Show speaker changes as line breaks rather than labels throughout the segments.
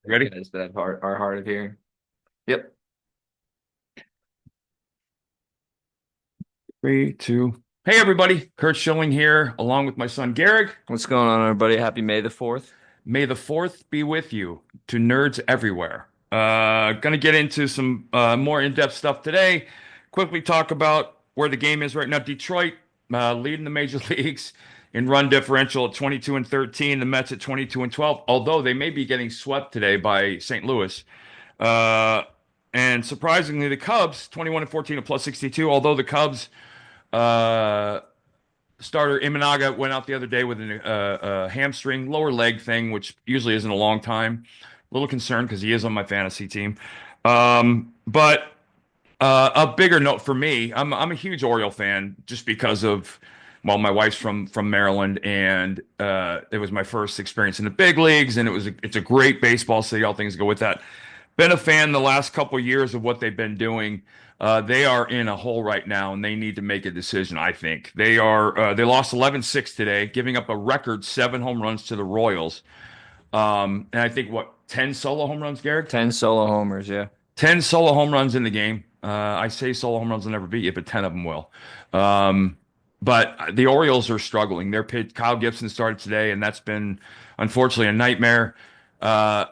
Ready?
Guys that are hard of hearing. Yep.
3, 2. Hey, everybody. Curt Schilling here, along with my son Garrick.
What's going on, everybody? Happy May the 4th.
May the 4th be with you to nerds everywhere. Gonna get into some more in-depth stuff today. Quickly talk about where the game is right now. Detroit leading the major leagues in run differential at 22 and 13. The Mets at 22 and 12, although they may be getting swept today by St. Louis. Uh, and surprisingly, the Cubs 21 and 14 at plus 62, although the Cubs uh, starter Imanaga went out the other day with a hamstring lower leg thing, which usually isn't a long time. A little concerned because he is on my fantasy team. But a bigger note for me, I'm a huge Oriole fan just because of well, my wife's from Maryland, and it was my first experience in the big leagues, and it's a great baseball city. All things go with that. Been a fan the last couple of years of what they've been doing. They are in a hole right now, and they need to make a decision, I think. They lost 11-6 today, giving up a record 7 home runs to the Royals. And I think what 10 solo home runs, Garrett?
10 solo homers, yeah.
10 solo home runs in the game. I say solo home runs will never beat you, but 10 of them will. Um, but the Orioles are struggling. Their pitch, Kyle Gibson started today, and that's been unfortunately a nightmare. Uh,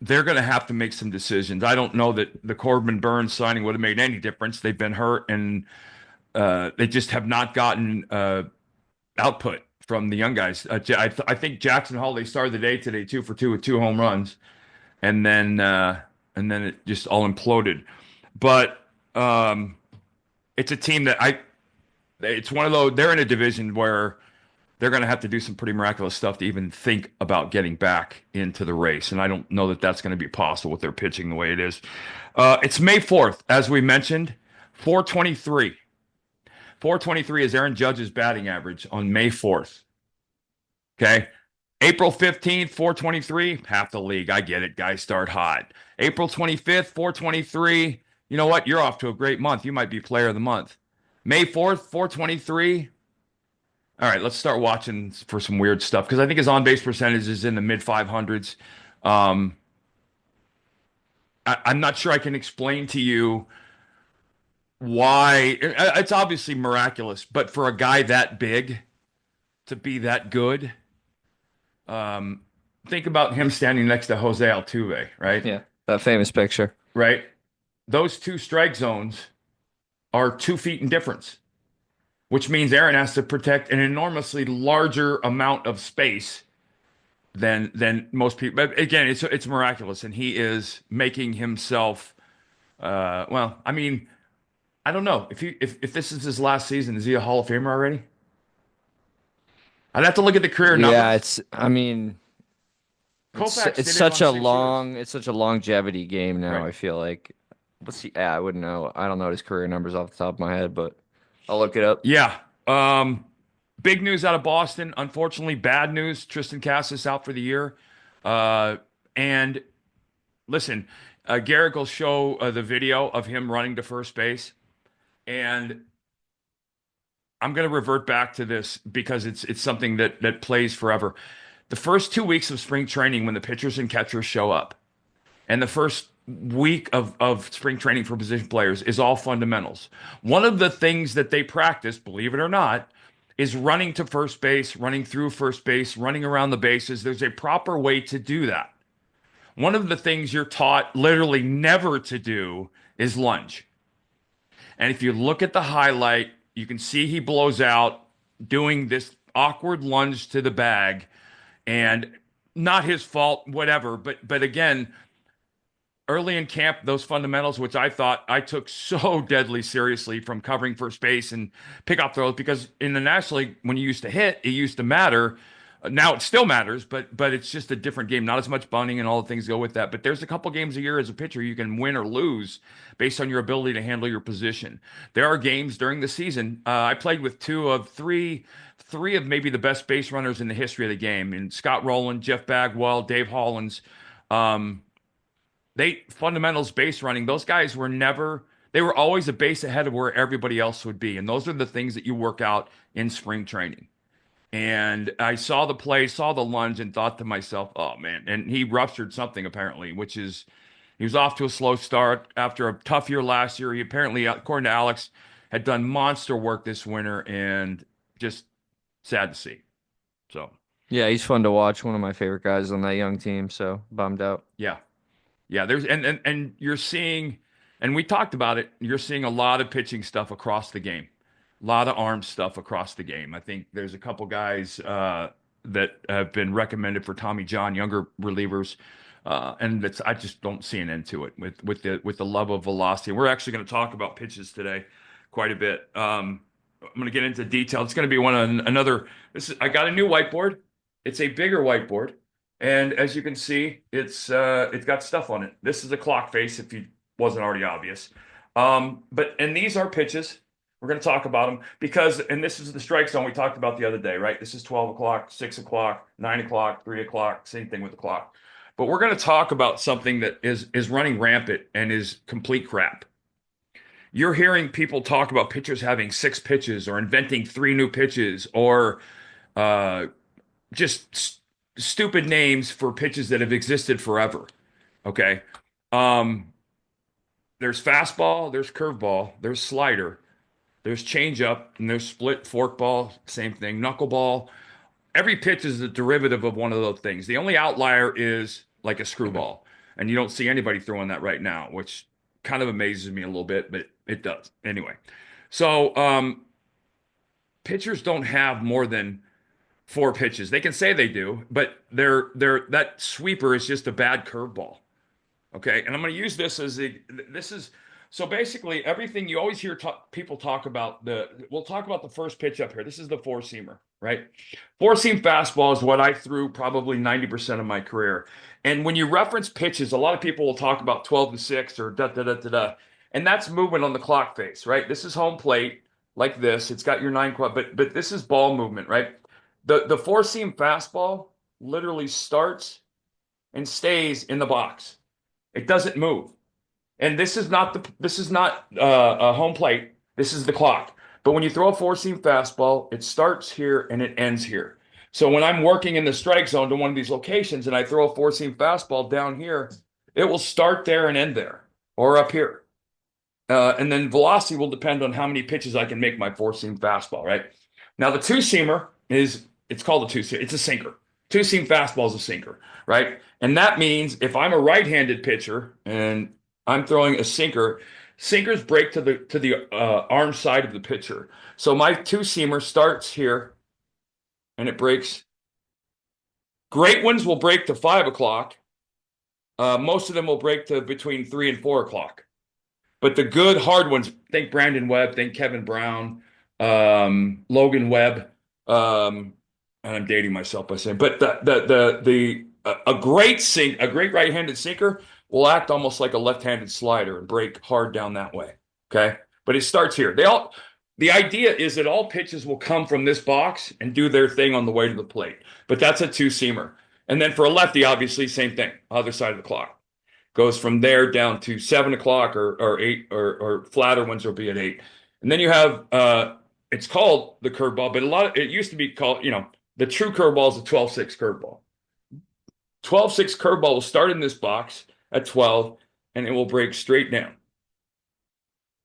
they're going to have to make some decisions. I don't know that the Corbin Burns signing would have made any difference. They've been hurt, and they just have not gotten output from the young guys. I think Jackson Hall, they started the day today 2 for 2 with 2 home runs, and then it just all imploded. But it's a team that it's one of those. They're in a division where they're going to have to do some pretty miraculous stuff to even think about getting back into the race. And I don't know that that's going to be possible with their pitching the way it is. It's May 4th, as we mentioned, 423. 423 is Aaron Judge's batting average on May 4th. Okay. April 15th, 423, half the league. I get it. Guys start hot. April 25th, 423. You know what? You're off to a great month. You might be player of the month. May 4th, 423. All right, let's start watching for some weird stuff because I think his on base percentage is in the mid 500s. Um, I'm not sure I can explain to you why. It's obviously miraculous, but for a guy that big to be that good, um, think about him standing next to Jose Altuve, right?
Yeah. That famous picture.
Right? Those two strike zones are 2 feet in difference, which means Aaron has to protect an enormously larger amount of space than most people. But again, it's miraculous, and he is making himself. Well, I mean, I don't know if this is his last season. Is he a Hall of Famer already? I'd have to look at the career
Yeah,
numbers.
I mean,
Koufax did it on 6 years,
it's such a longevity game now,
right?
I feel like. I wouldn't know. I don't know his career numbers off the top of my head, but I'll look it up.
Yeah. Big news out of Boston. Unfortunately, bad news. Tristan Casas out for the year. Uh, and listen, Garrett will show the video of him running to first base, and I'm going to revert back to this because it's something that plays forever. The first 2 weeks of spring training, when the pitchers and catchers show up, and the first week of spring training for position players is all fundamentals. One of the things that they practice, believe it or not, is running to first base, running through first base, running around the bases. There's a proper way to do that. One of the things you're taught literally never to do is lunge. And if you look at the highlight, you can see he blows out doing this awkward lunge to the bag, and not his fault, whatever. But again, early in camp, those fundamentals, which I thought I took so deadly seriously from covering first base and pickoff throws, because in the National League, when you used to hit, it used to matter. Now it still matters, but it's just a different game. Not as much bunting and all the things go with that. But there's a couple games a year as a pitcher you can win or lose based on your ability to handle your position. There are games during the season. I played with three of maybe the best base runners in the history of the game, and Scott Rowland, Jeff Bagwell, Dave Hollins. Um, they fundamentals base running. Those guys were never. They were always a base ahead of where everybody else would be, and those are the things that you work out in spring training. And I saw the play, saw the lunge, and thought to myself, "Oh man!" And he ruptured something apparently, which is he was off to a slow start after a tough year last year. He apparently, according to Alex, had done monster work this winter, and just sad to see. So
Yeah, he's fun to watch. One of my favorite guys on that young team. So bummed out.
yeah, yeah. There's and you're seeing, and we talked about it. You're seeing a lot of pitching stuff across the game, a lot of arm stuff across the game. I think there's a couple guys that have been recommended for Tommy John, younger relievers. And that's I just don't see an end to it with the love of velocity. We're actually going to talk about pitches today quite a bit. I'm going to get into detail. It's going to be another. I got a new whiteboard. It's a bigger whiteboard, and as you can see, it's got stuff on it. This is a clock face, if you wasn't already obvious. And these are pitches. We're going to talk about them because, and this is the strike zone we talked about the other day, right? This is 12 o'clock, 6 o'clock, 9 o'clock, 3 o'clock, same thing with the clock. But we're going to talk about something that is running rampant and is complete crap. You're hearing people talk about pitchers having 6 pitches or inventing 3 new pitches or uh, just stupid names for pitches that have existed forever. Okay. Um, there's fastball, there's curveball, there's slider, there's changeup, and there's split forkball, same thing, knuckleball. Every pitch is a derivative of one of those things. The only outlier is like a screwball, and you don't see anybody throwing that right now, which kind of amazes me a little bit, but it does anyway. So pitchers don't have more than 4 pitches. They can say they do, but they're that sweeper is just a bad curveball. Okay, and I'm going to use this as this is so basically everything you always hear people talk about we'll talk about the first pitch up here. This is the four seamer, right? Four seam fastball is what I threw probably 90% of my career. And when you reference pitches, a lot of people will talk about 12 and 6 or da da da da da, and that's movement on the clock face, right? This is home plate like this. It's got your 9 quad, but this is ball movement, right? The four seam fastball literally starts and stays in the box. It doesn't move. And this is not a home plate. This is the clock. But when you throw a four seam fastball, it starts here and it ends here. So when I'm working in the strike zone to one of these locations and I throw a four seam fastball down here, it will start there and end there or up here. And then velocity will depend on how many pitches I can make my four seam fastball, right? Now the two seamer it's called a two seamer. It's a sinker. Two seam fastball is a sinker, right? And that means if I'm a right-handed pitcher and I'm throwing a sinker, sinkers break to the arm side of the pitcher. So my two seamer starts here and it breaks. Great ones will break to 5 o'clock. Most of them will break to between 3 and 4 o'clock. But the good hard ones, think Brandon Webb, think Kevin Brown, Logan Webb, and I'm dating myself by saying, but a great right-handed sinker will act almost like a left-handed slider and break hard down that way. Okay, but it starts here. The idea is that all pitches will come from this box and do their thing on the way to the plate. But that's a two-seamer. And then for a lefty, obviously, same thing, other side of the clock. Goes from there down to 7 o'clock or 8 or flatter ones will be at 8. And then you have it's called the curveball, but it used to be called, the true curveball is a 12-6 curveball. 12-6 curveball will start in this box at 12 and it will break straight down.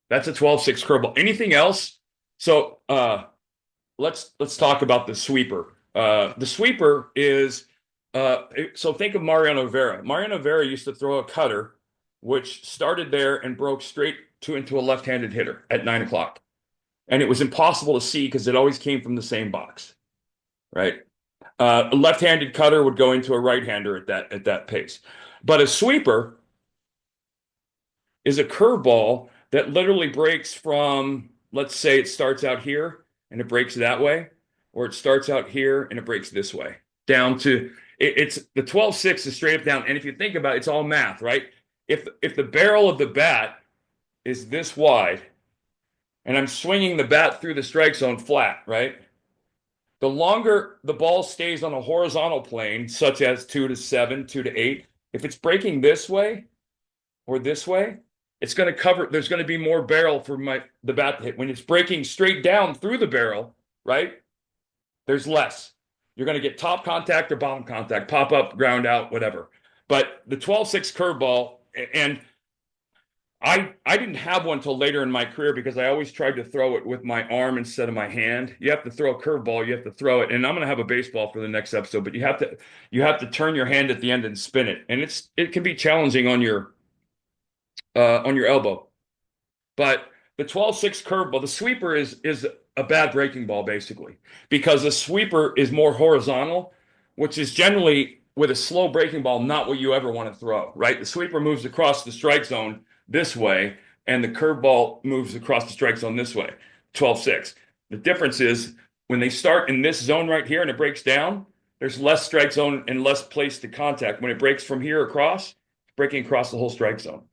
That's a 12-6 curveball. Anything else? So let's talk about the sweeper. The sweeper is so think of Mariano Rivera. Mariano Rivera used to throw a cutter, which started there and broke straight into a left-handed hitter at 9 o'clock. And it was impossible to see because it always came from the same box, right? A left-handed cutter would go into a right-hander at that pace. But a sweeper is a curveball that literally breaks from, let's say it starts out here and it breaks that way, or it starts out here and it breaks this way, down to it's the 12-6 is straight up down. And if you think about it, it's all math, right? If the barrel of the bat is this wide and I'm swinging the bat through the strike zone flat, right? The longer the ball stays on a horizontal plane, such as 2 to 7, 2 to 8, if it's breaking this way or this way, it's going to cover, there's going to be more barrel for the bat to hit. When it's breaking straight down through the barrel, right? There's less. You're going to get top contact or bottom contact, pop up, ground out, whatever. But the 12-6 curveball, and I didn't have one till later in my career because I always tried to throw it with my arm instead of my hand. You have to throw a curveball, you have to throw it, and I'm going to have a baseball for the next episode, but you have to turn your hand at the end and spin it, and it can be challenging on your elbow. But the 12-6 curveball, the sweeper is a bad breaking ball basically because the sweeper is more horizontal, which is generally with a slow breaking ball not what you ever want to throw, right? The sweeper moves across the strike zone this way, and the curveball moves across the strike zone this way, 12-6. The difference is when they start in this zone right here and it breaks down, there's less strike zone and less place to contact. When it breaks from here across, it's breaking across the whole strike zone.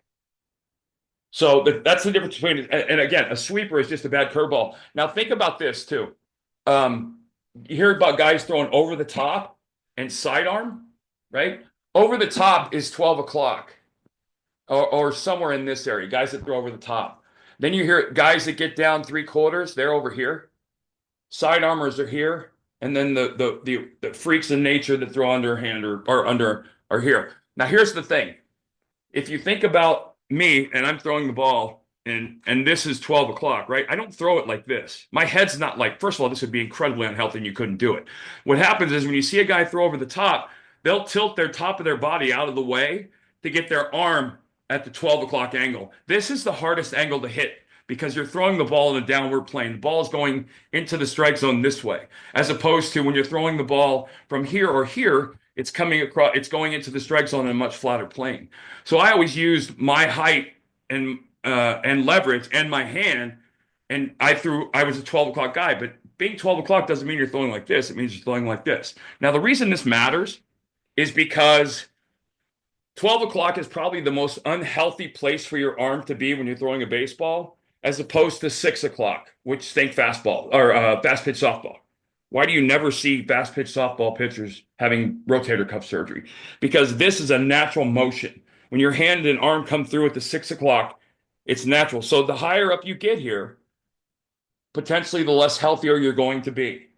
So that's the difference between, and again, a sweeper is just a bad curveball. Now think about this too. Um, you hear about guys throwing over the top and sidearm, right? Over the top is 12 o'clock or somewhere in this area, guys that throw over the top. Then you hear guys that get down three quarters, they're over here. Side armors are here. And then the freaks in nature that throw underhand or under are here. Now here's the thing. If you think about me and I'm throwing the ball and this is 12 o'clock, right? I don't throw it like this. My head's not like, first of all, this would be incredibly unhealthy and you couldn't do it. What happens is when you see a guy throw over the top, they'll tilt their top of their body out of the way to get their arm at the 12 o'clock angle. This is the hardest angle to hit because you're throwing the ball in a downward plane. The ball is going into the strike zone this way, as opposed to when you're throwing the ball from here or here, it's coming across, it's going into the strike zone in a much flatter plane. So I always used my height and leverage and my hand, and I was a 12 o'clock guy, but being 12 o'clock doesn't mean you're throwing like this. It means you're throwing like this. Now, the reason this matters is because 12 o'clock is probably the most unhealthy place for your arm to be when you're throwing a baseball, as opposed to 6 o'clock, which think fastball or fast pitch softball. Why do you never see fast pitch softball pitchers having rotator cuff surgery? Because this is a natural motion. When your hand and arm come through at the 6 o'clock, it's natural. So the higher up you get here, potentially the less healthier you're going to be,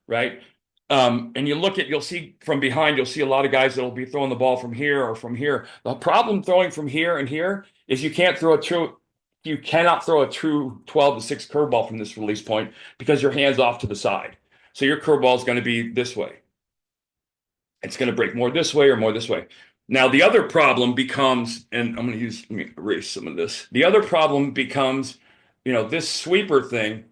right? And you'll see from behind, you'll see a lot of guys that'll be throwing the ball from here or from here. The problem throwing from here and here is you cannot throw a true 12-6 curveball from this release point because your hand's off to the side. So your curveball is going to be this way. It's going to break more this way or more this way. Now, the other problem becomes, and let me erase some of this. The other problem becomes, this sweeper thing,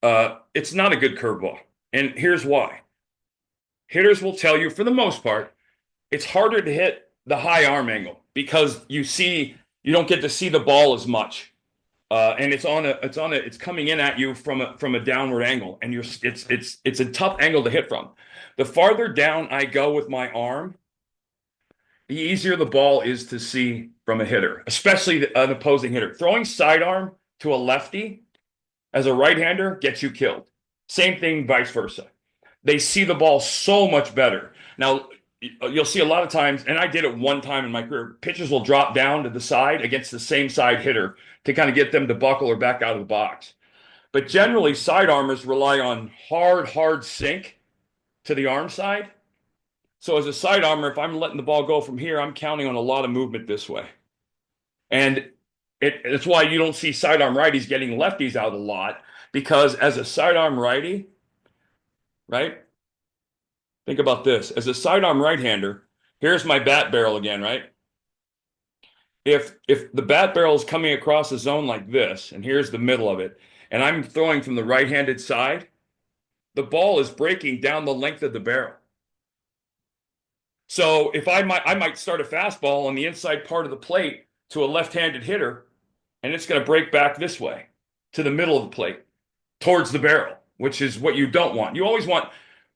it's not a good curveball. And here's why. Hitters will tell you, for the most part, it's harder to hit the high arm angle because you don't get to see the ball as much. And it's coming in at you from a downward angle, and it's a tough angle to hit from. The farther down I go with my arm, the easier the ball is to see from a hitter, especially an opposing hitter. Throwing sidearm to a lefty as a right-hander gets you killed. Same thing, vice versa. They see the ball so much better. Now, you'll see a lot of times, and I did it one time in my career, pitchers will drop down to the side against the same side hitter to kind of get them to buckle or back out of the box. But generally, side armors rely on hard sink to the arm side. So as a side armor, if I'm letting the ball go from here, I'm counting on a lot of movement this way. And it's why you don't see sidearm righties getting lefties out a lot, because as a sidearm righty, right? Think about this. As a sidearm right-hander, here's my bat barrel again, right? If the bat barrel is coming across the zone like this, and here's the middle of it, and I'm throwing from the right-handed side, the ball is breaking down the length of the barrel. So if I might start a fastball on the inside part of the plate to a left-handed hitter, and it's going to break back this way to the middle of the plate towards the barrel, which is what you don't want. You always want,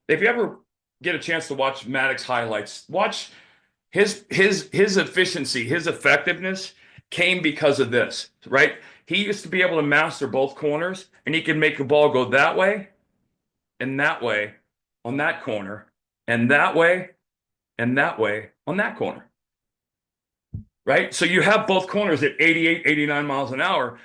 if you ever get a chance to watch Maddox highlights, watch his efficiency, his effectiveness came because of this, right? He used to be able to master both corners, and he could make the ball go that way and that way on that corner, and that way and that way on that corner, right? So you have both corners at 88, 89 miles an hour.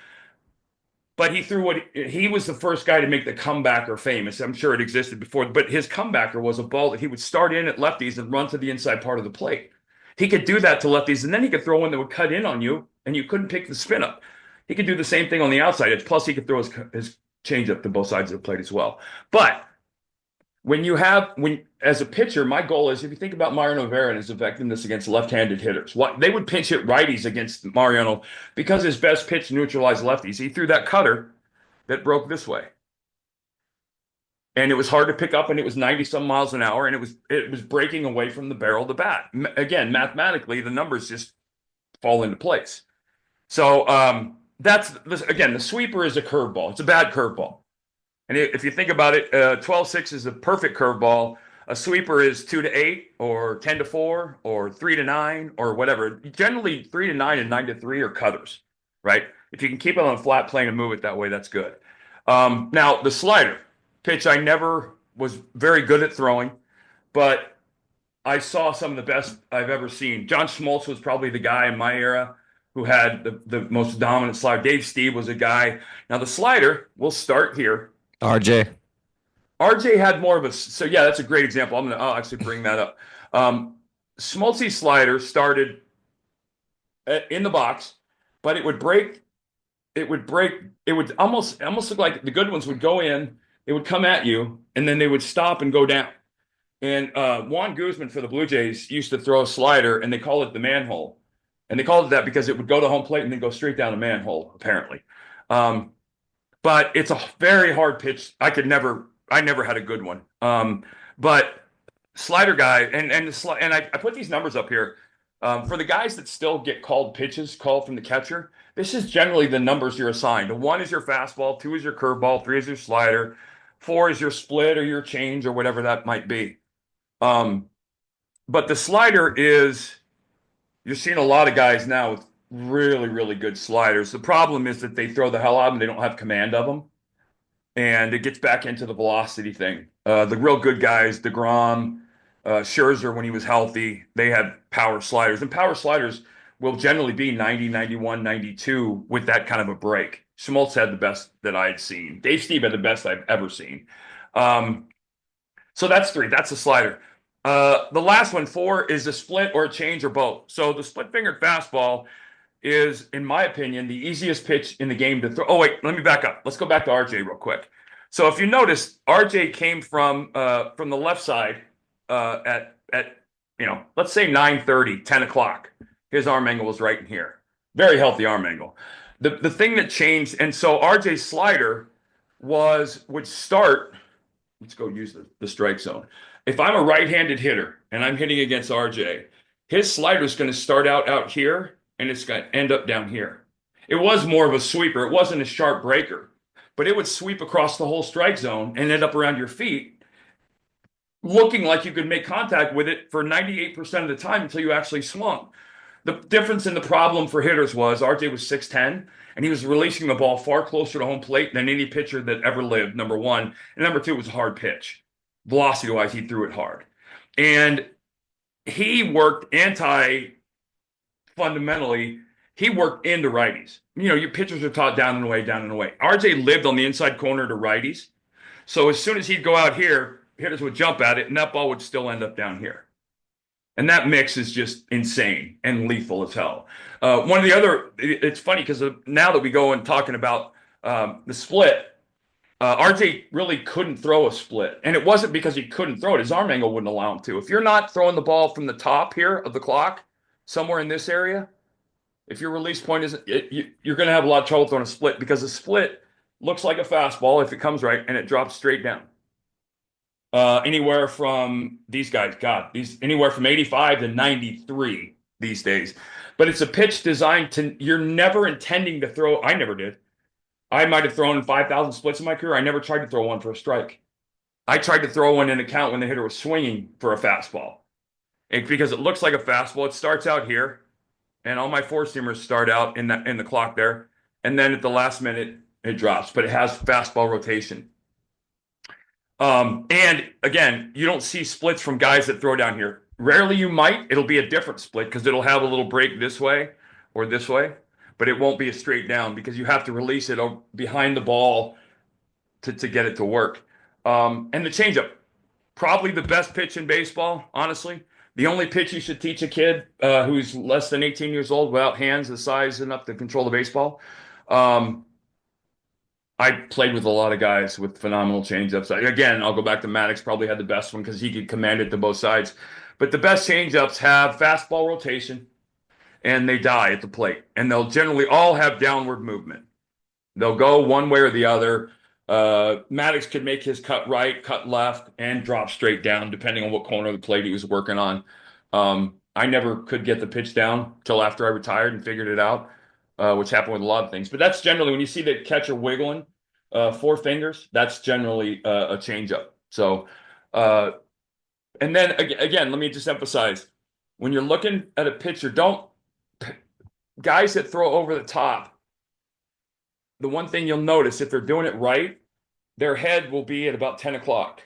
But he threw what he was the first guy to make the comebacker famous. I'm sure it existed before, but his comebacker was a ball that he would start in at lefties and run to the inside part of the plate. He could do that to lefties, and then he could throw one that would cut in on you, and you couldn't pick the spin up. He could do the same thing on the outside edge. Plus, he could throw his changeup to both sides of the plate as well. But when as a pitcher, my goal is if you think about Mariano Rivera and his effectiveness against left-handed hitters, what they would pinch hit righties against Mariano because his best pitch neutralized lefties. He threw that cutter that broke this way. And it was hard to pick up, and it was 90 some miles an hour, and it was breaking away from the barrel of the bat. Again, mathematically, the numbers just fall into place. So that's again, the sweeper is a curveball. It's a bad curveball. And if you think about it, 12-6 is a perfect curveball. A sweeper is 2-8 or 10-4 or 3-9 or whatever. Generally, 3-9 and 9-3 are cutters, right? If you can keep it on a flat plane and move it that way, that's good. Now, the slider pitch, I never was very good at throwing, but I saw some of the best I've ever seen. John Schmaltz was probably the guy in my era who had the most dominant slider. Dave Steve was a guy. Now, the slider, we'll start here.
RJ.
RJ had more of a, so yeah, that's a great example. I'll actually bring that up. Schmaltz's slider started in the box, but it would break. It would almost look like the good ones would go in, they would come at you, and then they would stop and go down. And Juan Guzman for the Blue Jays used to throw a slider, and they called it the manhole. And they called it that because it would go to home plate and then go straight down a manhole, apparently. But it's a very hard pitch. I never had a good one. But slider guy, and I put these numbers up here. For the guys that still get called pitches, called from the catcher, this is generally the numbers you're assigned. 1 is your fastball, 2 is your curveball, 3 is your slider, 4 is your split or your change or whatever that might be. But the slider is, you're seeing a lot of guys now with really, really good sliders. The problem is that they throw the hell out of them. They don't have command of them. And it gets back into the velocity thing. The real good guys, DeGrom, Scherzer, when he was healthy, they had power sliders. And power sliders will generally be 90, 91, 92 with that kind of a break. Schmaltz had the best that I had seen. Dave Steve had the best I've ever seen. So that's 3. That's a slider. The last one, 4, is a split or a change or both. So the split-fingered fastball is, in my opinion, the easiest pitch in the game to throw. Oh, wait, let me back up. Let's go back to RJ real quick. So if you notice, RJ came from the left side at let's say 9:30, 10 o'clock. His arm angle was right in here. Very healthy arm angle. The thing that changed, and so RJ's slider would start, let's go use the strike zone. If I'm a right-handed hitter and I'm hitting against RJ, his slider is going to start out here, and it's going to end up down here. It was more of a sweeper. It wasn't a sharp breaker, but it would sweep across the whole strike zone and end up around your feet, looking like you could make contact with it for 98% of the time until you actually swung. The difference in the problem for hitters was RJ was 6'10", and he was releasing the ball far closer to home plate than any pitcher that ever lived, number one. And number 2, it was a hard pitch. Velocity-wise, he threw it hard. And he worked fundamentally, he worked into righties. Your pitchers are taught down and away, down and away. RJ lived on the inside corner to righties. So as soon as he'd go out here, hitters would jump at it, and that ball would still end up down here. And that mix is just insane and lethal as hell. One of the other, it's funny because now that we go and talking about the split, RJ really couldn't throw a split. And it wasn't because he couldn't throw it. His arm angle wouldn't allow him to. If you're not throwing the ball from the top here of the clock, somewhere in this area, if your release point isn't, you're going to have a lot of trouble throwing a split because a split looks like a fastball if it comes right and it drops straight down. Anywhere from these guys, anywhere from 85 to 93 these days. But it's a pitch designed to, you're never intending to throw. I never did. I might have thrown 5,000 splits in my career. I never tried to throw one for a strike. I tried to throw one in a count when the hitter was swinging for a fastball. Because it looks like a fastball. It starts out here, and all my four-seamers start out in the clock there. And then at the last minute, it drops. But it has fastball rotation. And again, you don't see splits from guys that throw down here. Rarely you might. It'll be a different split because it'll have a little break this way or this way. but it won't be a straight down because you have to release it behind the ball to get it to work. And the changeup, probably the best pitch in baseball, honestly. The only pitch you should teach a kid who's less than 18 years old without hands the size enough to control the baseball. Um, I played with a lot of guys with phenomenal changeups. Again, I'll go back to Maddox, probably had the best one because he could command it to both sides. But the best changeups have fastball rotation and they die at the plate. And they'll generally all have downward movement. They'll go one way or the other. Maddox could make his cut right, cut left, and drop straight down, depending on what corner of the plate he was working on. I never could get the pitch down till after I retired and figured it out, which happened with a lot of things. But that's generally when you see the catcher wiggling four fingers, that's generally a changeup. So, and then again, let me just emphasize when you're looking at a pitcher, don't guys that throw over the top. The one thing you'll notice if they're doing it right, their head will be at about 10 o'clock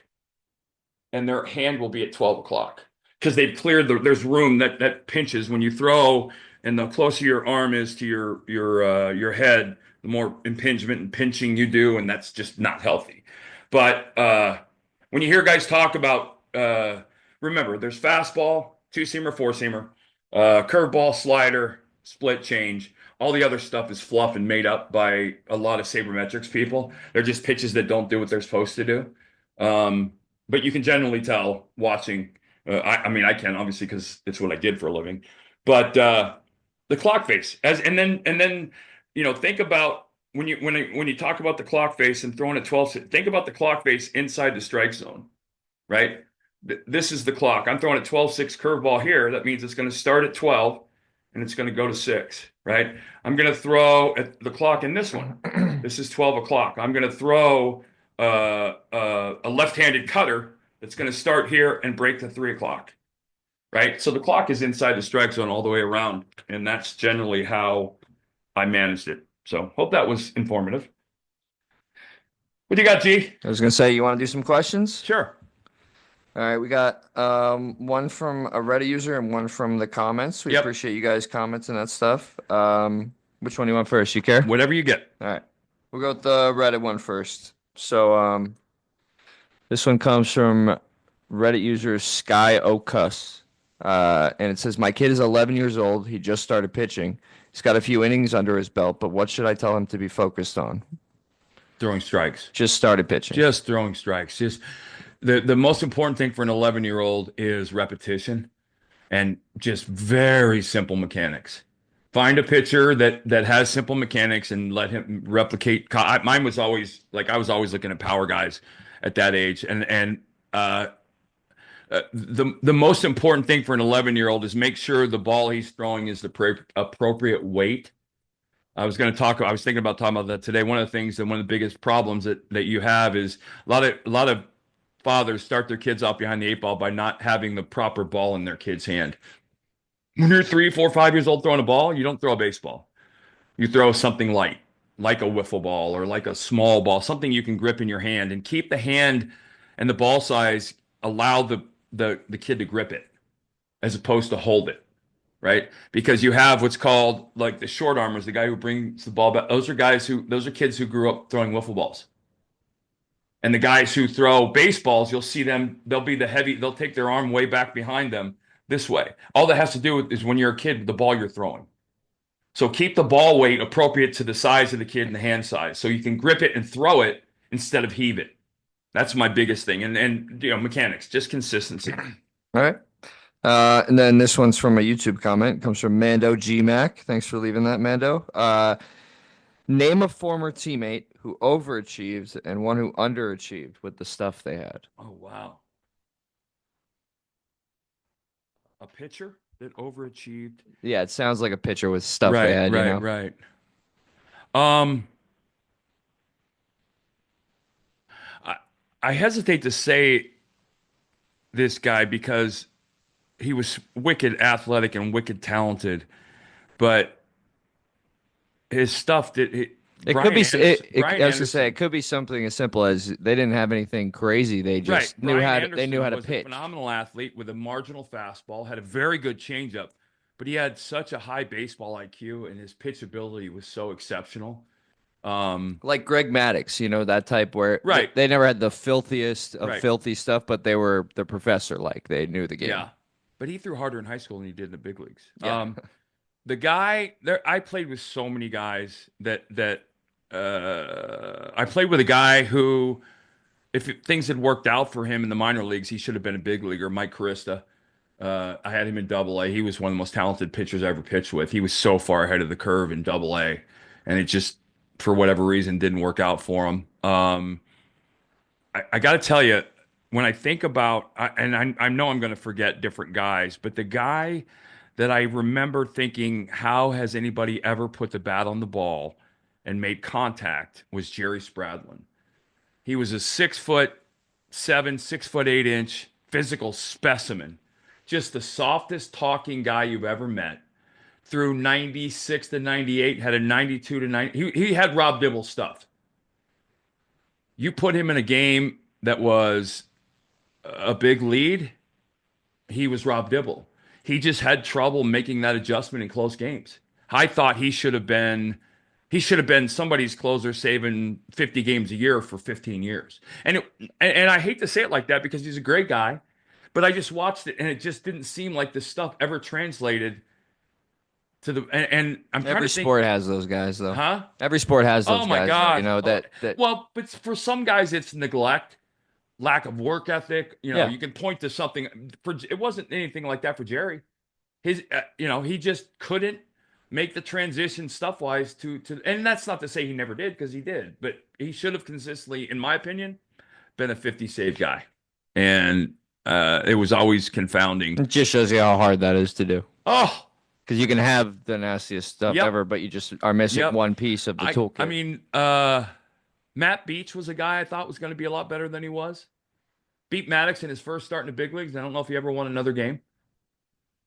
and their hand will be at 12 o'clock because they've cleared there's room that pinches when you throw, and the closer your arm is to your head, the more impingement and pinching you do, and that's just not healthy. But when you hear guys talk about remember, there's fastball, two-seamer, four-seamer, curveball, slider, split change. All the other stuff is fluff and made up by a lot of sabermetrics people. They're just pitches that don't do what they're supposed to do. But you can generally tell watching. I mean, I can obviously because it's what I did for a living. But the clock face, and then think about when you talk about the clock face and throwing a 12. Think about the clock face inside the strike zone, right? This is the clock. I'm throwing a 12-6 curveball here. That means it's going to start at 12 and it's going to go to 6, right? I'm going to throw at the clock in this one. This is 12 o'clock. I'm going to throw a left-handed cutter that's going to start here and break to 3 o'clock, right? So the clock is inside the strike zone all the way around, and that's generally how I managed it. So hope that was informative. What do you got, G?
I was gonna say, you want to do some questions?
Sure.
All right, we got one from a Reddit user and one from the comments. We
Yep.
appreciate you guys commenting that stuff. Which one do you want first? You care?
Whatever you get.
All right, we'll go with the Reddit one first. So this one comes from Reddit user Sky Ocus, and it says, "My kid is 11 years old. He just started pitching. He's got a few innings under his belt, but what should I tell him to be focused on?"
Throwing strikes.
Just started pitching.
Just throwing strikes. Just the most important thing for an 11-year-old is repetition and just very simple mechanics. Find a pitcher that has simple mechanics and let him replicate. Mine was always like I was always looking at power guys at that age, and the most important thing for an 11-year-old is make sure the ball he's throwing is the appropriate weight. I was thinking about talking about that today. One of the things and one of the biggest problems that you have is a lot of fathers start their kids off behind the eight ball by not having the proper ball in their kid's hand. When you're 3, 4, 5 years old throwing a ball, you don't throw a baseball. You throw something light, like a wiffle ball or like a small ball, something you can grip in your hand and keep the hand and the ball size, allow the kid to grip it as opposed to hold it, right? Because you have what's called like the short armers, the guy who brings the ball back. Those are kids who grew up throwing wiffle balls. And the guys who throw baseballs, you'll see them, they'll take their arm way back behind them this way. All that has to do is when you're a kid, the ball you're throwing. So keep the ball weight appropriate to the size of the kid and the hand size. So you can grip it and throw it instead of heave it. That's my biggest thing. And mechanics, just consistency.
All right. And then this one's from a YouTube comment. It comes from Mando GMac. Thanks for leaving that, Mando. Name a former teammate who overachieved and one who underachieved with the stuff they had.
Oh, wow. A pitcher that overachieved.
Yeah, it sounds like a pitcher with stuff they had,
Right. I hesitate to say this guy because he was wicked athletic and wicked talented, but his stuff
It could be. I was gonna say it could be something as simple as they didn't have anything crazy. They just knew how to. They knew how to pitch.
A phenomenal athlete with a marginal fastball, had a very good changeup, but he had such a high baseball IQ and his pitch ability was so exceptional.
Like Greg Maddux, that type where
Right,
they never had the filthiest of
right.
filthy stuff, but they were the professor. Like they knew the game.
Yeah. But he threw harder in high school than he did in the big leagues.
Yeah.
The guy there, I played with so many guys that I played with a guy who, if things had worked out for him in the minor leagues, he should have been a big leaguer. Mike Carista. I had him in Double A. He was one of the most talented pitchers I ever pitched with. He was so far ahead of the curve in Double A, and it just, for whatever reason, didn't work out for him. I got to tell you, when I think about, I know I'm going to forget different guys, but the guy that I remember thinking, how has anybody ever put the bat on the ball and made contact was Jerry Spradlin. He was a 6'7", 6'8" physical specimen, just the softest talking guy you've ever met. Through 96 to 98, had a 92 to 90. He had Rob Dibble stuff. You put him in a game that was a big lead, he was Rob Dibble. He just had trouble making that adjustment in close games. I thought he should have been somebody's closer saving 50 games a year for 15 years. And I hate to say it like that because he's a great guy, but I just watched it and it just didn't seem like this stuff ever translated to the and I'm trying
Every
to think,
sport has those guys, though.
huh?
Every sport has
Oh
those
my
guys,
God.
that.
Well, but for some guys it's neglect, lack of work ethic.
Yeah.
You can point to something for it wasn't anything like that for Jerry. He just couldn't make the transition stuff wise and that's not to say he never did because he did, but he should have consistently, in my opinion, been a 50 save guy. And it was always confounding.
It just shows you how hard that is to do.
Oh,
Because you can have the nastiest stuff
yep,
ever, but you just are missing
yep.
one piece of the
I
toolkit.
mean, Matt Beach was a guy I thought was going to be a lot better than he was. Beat Maddox in his first start in the big leagues. I don't know if he ever won another game.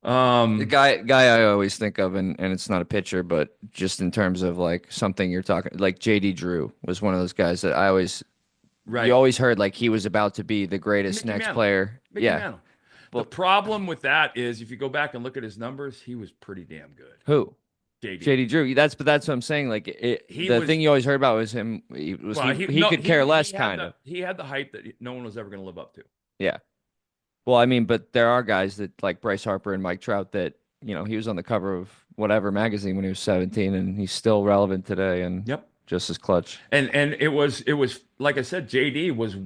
The
Um,
guy I always think of, and it's not a pitcher, but just in terms of like something you're talking, like JD Drew was one of those guys that you
right.
always heard like he was about to be the greatest
Mickey
next
Mantle.
player.
Mickey
Yeah.
Mantle. The
Well,
problem with that is if you go back and look at his numbers, he was pretty damn good.
who?
JD.
JD Drew. That's what I'm saying. Like
He
the
was
thing you always heard about was him.
well,
He could care less, kind of.
he had the hype that no one was ever going to live up to.
Yeah. Well, I mean, but there are guys that like Bryce Harper and Mike Trout that, he was on the cover of whatever magazine when he was 17 and he's still relevant today and
Yep.
just as clutch.
And it was like I said, JD was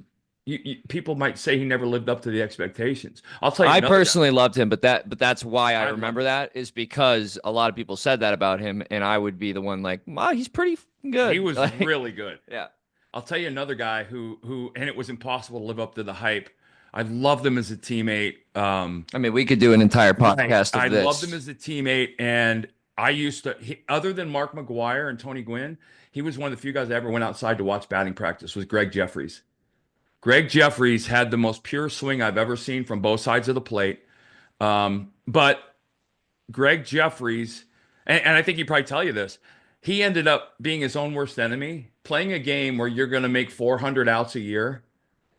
people might say he never lived up to the expectations. I'll tell you
I
another guy.
personally loved him, but that's why I
I
remember
loved
that is because a lot of people said that about him and I would be the one like, "Wow, he's pretty
He
good."
was
Like,
really good.
yeah.
I'll tell you another guy who and it was impossible to live up to the hype. I loved him as a teammate.
I mean, we could do an entire podcast
I
of
loved him
this.
as a teammate, and I used to. Other than Mark McGuire and Tony Gwynn, he was one of the few guys I ever went outside to watch batting practice. Was Greg Jeffries. Greg Jeffries had the most pure swing I've ever seen from both sides of the plate. But Greg Jeffries, and I think he'd probably tell you this, he ended up being his own worst enemy. Playing a game where you're going to make 400 outs a year,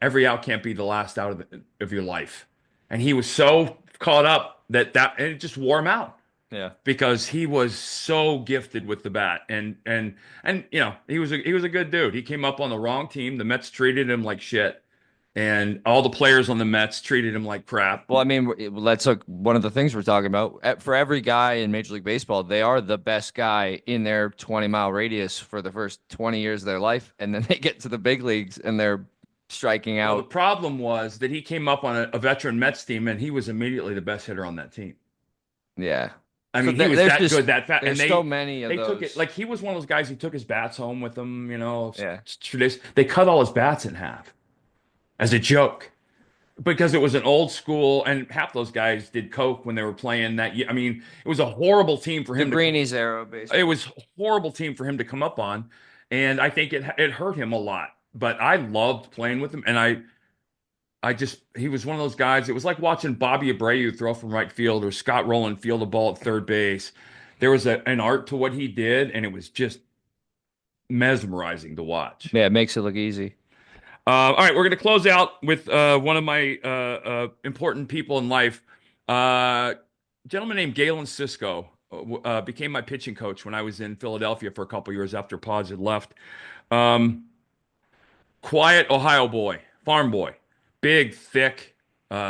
every out can't be the last out of your life. And he was so caught up and it just wore him out
Yeah.
because he was so gifted with the bat and he was a good dude. He came up on the wrong team. The Mets treated him like shit, and all the players on the Mets treated him like crap.
Well, I mean, let's look. One of the things we're talking about for every guy in Major League Baseball, they are the best guy in their 20-mile radius for the first 20 years of their life, and then they get to the big leagues and they're striking
Well, the
out.
problem was that he came up on a veteran Mets team, and he was immediately the best hitter on that team.
Yeah.
I
So
mean, he was
there's
that
just
good, that fast, and
there's so many of
they took
those.
it like he was one of those guys who took his bats home with him.
Yeah.
Tradition. They cut all his bats in half as a joke because it was an old school, and half those guys did coke when they were playing that year. I mean, it was a horrible team for
The
him to.
Greenies era,
It
basically.
was a horrible team for him to come up on, and I think it hurt him a lot. But I loved playing with him, and he was one of those guys. It was like watching Bobby Abreu throw from right field or Scott Rowland field the ball at third base. There was an art to what he did, and it was just mesmerizing to watch.
Yeah, it makes it look easy.
All right, we're going to close out with one of my important people in life. gentleman named Galen Cisco became my pitching coach when I was in Philadelphia for a couple years after Pods had left. Um, Quiet Ohio boy, farm boy, big, thick,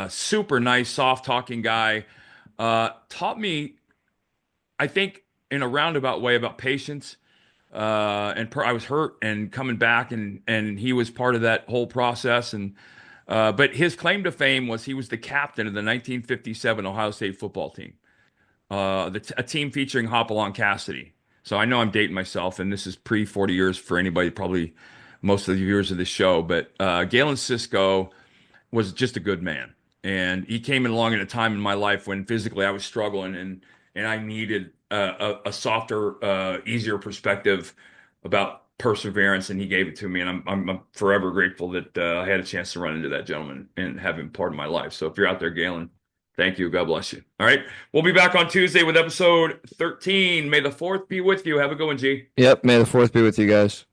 super nice, soft talking guy. Taught me, I think, in a roundabout way about patience. I was hurt and coming back, and he was part of that whole process. But his claim to fame was he was the captain of the 1957 Ohio State football team, a team featuring Hopalong Cassidy. So I know I'm dating myself, and this is pre 40 years for anybody, probably most of the viewers of this show. But Galen Cisco was just a good man. And he came along at a time in my life when physically I was struggling and I needed a softer, easier perspective about perseverance, and he gave it to me. And I'm forever grateful that I had a chance to run into that gentleman and have him part of my life. So if you're out there, Galen, thank you. God bless you. All right. We'll be back on Tuesday with episode 13. May the 4th be with you. Have a good one, G.
Yep, may the fourth be with you guys.